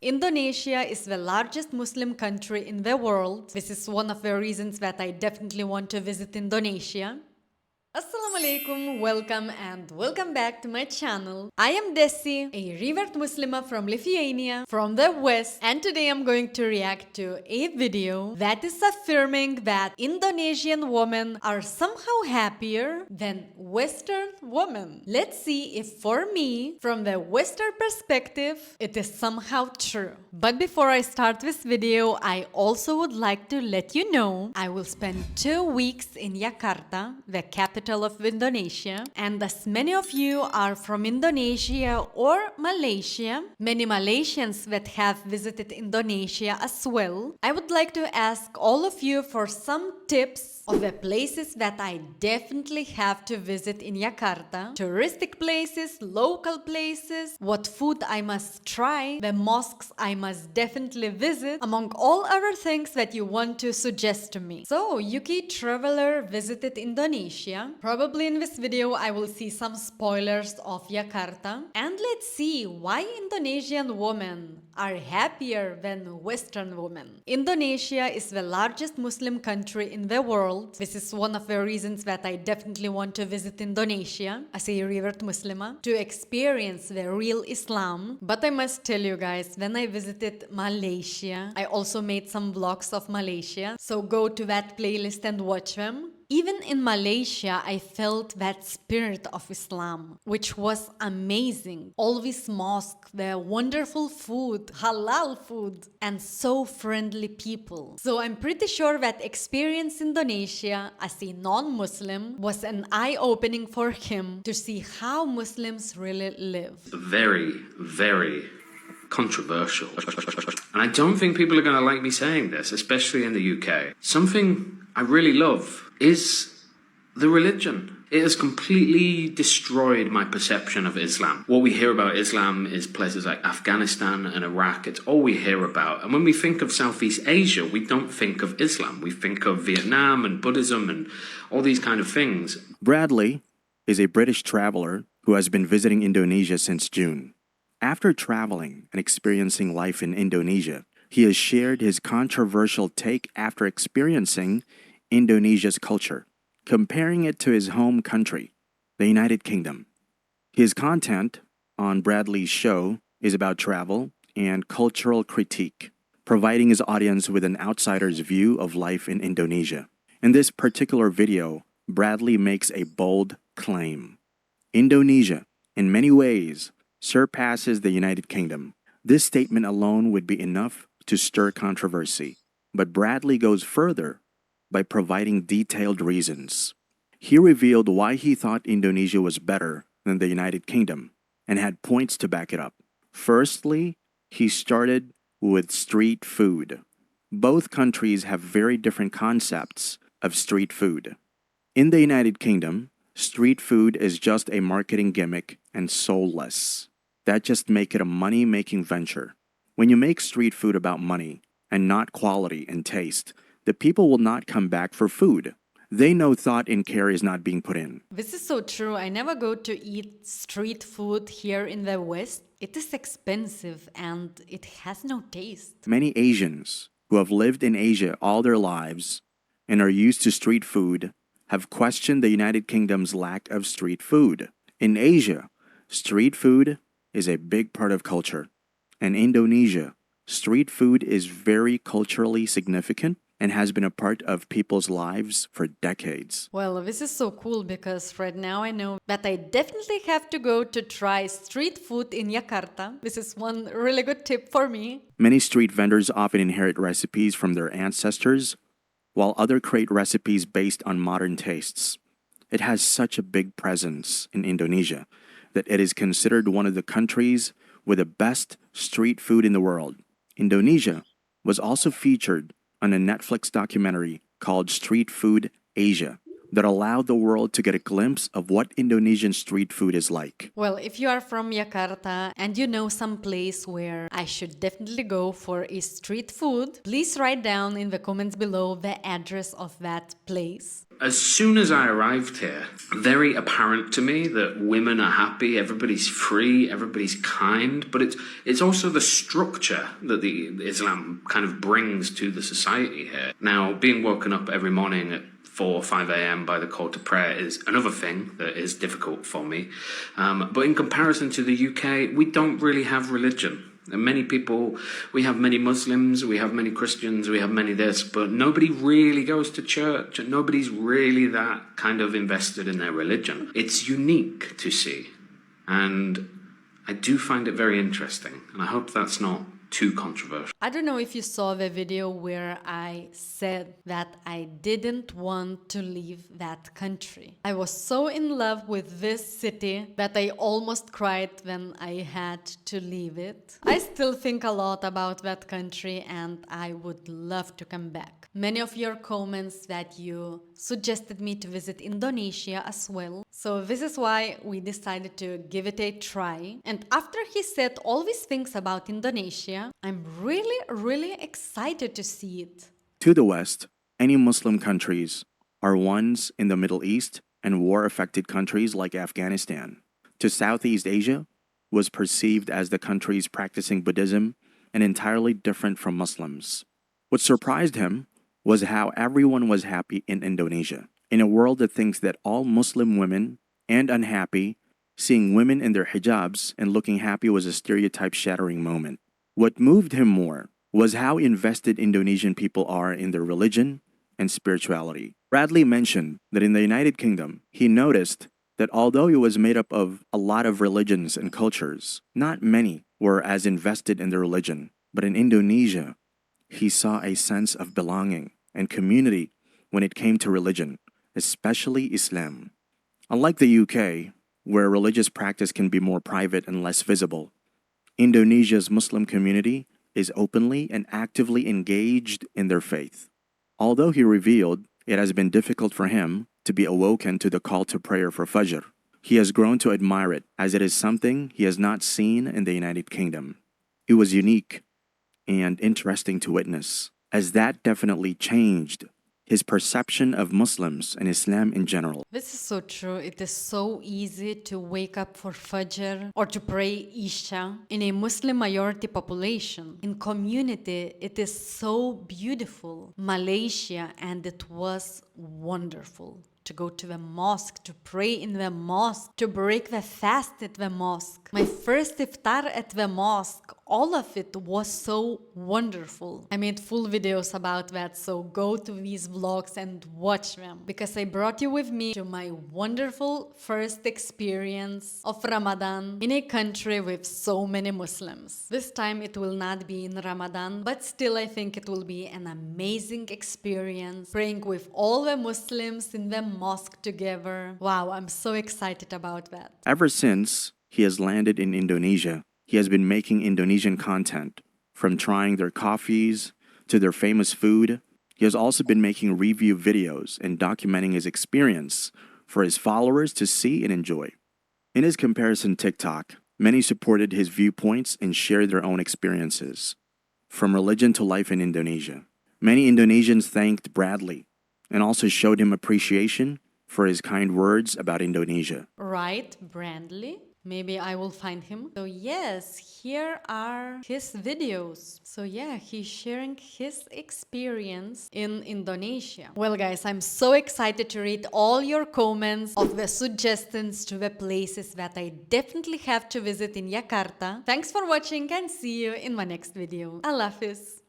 Indonesia is the largest Muslim country in the world. This is one of the reasons that I definitely want to visit Indonesia. As-salamu Alaykum, welcome back to my channel. I am Desi, a revert Muslima from Lithuania, from the West, and today I'm going to react to a video that is affirming that Indonesian women are somehow happier than Western women. Let's see if for me, from the Western perspective, it is somehow true. But before I start this video, I also would like to let you know I will spend 2 weeks in Jakarta, the capital of Indonesia, and as many of you are from Indonesia or Malaysia, many Malaysians that have visited Indonesia as well, I would like to ask all of you for some tips of the places that I definitely have to visit in Jakarta. Touristic places, local places, what food I must try, the mosques I must definitely visit, among all other things that you want to suggest to me. So, UK Traveler visited Indonesia. Probably in this video I will see some spoilers of Jakarta. And let's see why Indonesian women are happier than Western women. Indonesia is the largest Muslim country in the world. This is one of the reasons that I definitely want to visit Indonesia as a revert Muslima to experience the real Islam. But I must tell you guys, when I visited Malaysia, I also made some vlogs of Malaysia. So go to that playlist and watch them. Even in Malaysia, I felt that spirit of Islam, which was amazing. All this mosque, the wonderful food, halal food, and so friendly people. So I'm pretty sure that experience Indonesia as a non-Muslim was an eye-opening for him to see how Muslims really live. Very, very controversial. And I don't think people are going to like me saying this, especially in the UK. Something I really love is the religion. It has completely destroyed my perception of Islam. What we hear about Islam is places like Afghanistan and Iraq. It's all we hear about. And when we think of Southeast Asia, we don't think of Islam. We think of Vietnam and Buddhism and all these kind of things. Bradley is a British traveler who has been visiting Indonesia since June. After traveling and experiencing life in Indonesia, he has shared his controversial take after experiencing Indonesia's culture, comparing it to his home country, the United Kingdom. His content on Bradley's show is about travel and cultural critique, providing his audience with an outsider's view of life in Indonesia. In this particular video, Bradley makes a bold claim. Indonesia, in many ways, surpasses the United Kingdom. This statement alone would be enough to stir controversy, but Bradley goes further by providing detailed reasons. He revealed why he thought Indonesia was better than the United Kingdom and had points to back it up. Firstly, he started with street food. Both countries have very different concepts of street food. In the United Kingdom, street food is just a marketing gimmick and soulless. That just make it a money-making venture. When you make street food about money and not quality and taste, the people will not come back for food. They know thought and care is not being put in. This is so true. I never go to eat street food here in the West. It is expensive and it has no taste. Many Asians who have lived in Asia all their lives and are used to street food have questioned the United Kingdom's lack of street food. In Asia, street food is a big part of culture. In Indonesia, street food is very culturally significant and has been a part of people's lives for decades. Well, this is so cool because right now I know that I definitely have to go to try street food in Jakarta. This is one really good tip for me. Many street vendors often inherit recipes from their ancestors, while others create recipes based on modern tastes. It has such a big presence in Indonesia that it is considered one of the countries with the best street food in the world. Indonesia was also featured on a Netflix documentary called Street Food Asia, that allowed the world to get a glimpse of what Indonesian street food is like. Well, if you are from Jakarta and you know some place where I should definitely go for a street food, please write down in the comments below the address of that place. As soon as I arrived here, very apparent to me that women are happy, everybody's free, everybody's kind, but it's also the structure that the Islam kind of brings to the society here. Now, being woken up every morning at 4 or 5 a.m. by the call to prayer is another thing that is difficult for me. But in comparison to the UK, we don't really have religion. And many people, we have many Muslims, we have many Christians, we have many this, but nobody really goes to church and nobody's really that kind of invested in their religion. It's unique to see. And I do find it very interesting. And I hope that's not too controversial. I don't know if you saw the video where I said that I didn't want to leave that country. I was so in love with this city that I almost cried when I had to leave it. I still think a lot about that country and I would love to come back. Many of your comments that you suggested me to visit Indonesia as well. So this is why we decided to give it a try. And after he said all these things about Indonesia, I'm really excited to see it. To the west, any Muslim countries are ones in the Middle East and war-affected countries like Afghanistan. To Southeast Asia was perceived as the countries practicing Buddhism and entirely different from Muslims. What surprised him was how everyone was happy in Indonesia. In a world that thinks that all Muslim women and unhappy, seeing women in their hijabs and looking happy was a stereotype-shattering moment. What moved him more was how invested Indonesian people are in their religion and spirituality. Bradley mentioned that in the United Kingdom, he noticed that although it was made up of a lot of religions and cultures, not many were as invested in their religion. But in Indonesia, he saw a sense of belonging and community when it came to religion, especially Islam. Unlike the UK, where religious practice can be more private and less visible, Indonesia's Muslim community is openly and actively engaged in their faith. Although he revealed it has been difficult for him to be awoken to the call to prayer for Fajr, he has grown to admire it as it is something he has not seen in the United Kingdom. It was unique and interesting to witness, as that definitely changed his perception of Muslims and Islam in general. This is so true. It is so easy to wake up for Fajr or to pray Isha in a Muslim majority population. In community, it is so beautiful. Malaysia, and it was wonderful. To go to the mosque, to pray in the mosque, to break the fast at the mosque. My first iftar at the mosque, all of it was so wonderful. I made full videos about that, so go to these vlogs and watch them. Because I brought you with me to my wonderful first experience of Ramadan in a country with so many Muslims. This time it will not be in Ramadan, but still I think it will be an amazing experience. Praying with all the Muslims in the mosque together. Wow, I'm so excited about that. Ever since he has landed in Indonesia, he has been making Indonesian content, from trying their coffees to their famous food. He has also been making review videos and documenting his experience for his followers to see and enjoy. In his comparison TikTok, many supported his viewpoints and shared their own experiences, from religion to life in Indonesia. Many Indonesians thanked Bradley and also showed him appreciation for his kind words about Indonesia. Right, Bradley? Maybe I will find him. So yes, here are his videos. So yeah, he's sharing his experience in Indonesia. Well guys, I'm so excited to read all your comments of the suggestions to the places that I definitely have to visit in Jakarta. Thanks for watching and see you in my next video. Allah Hafiz.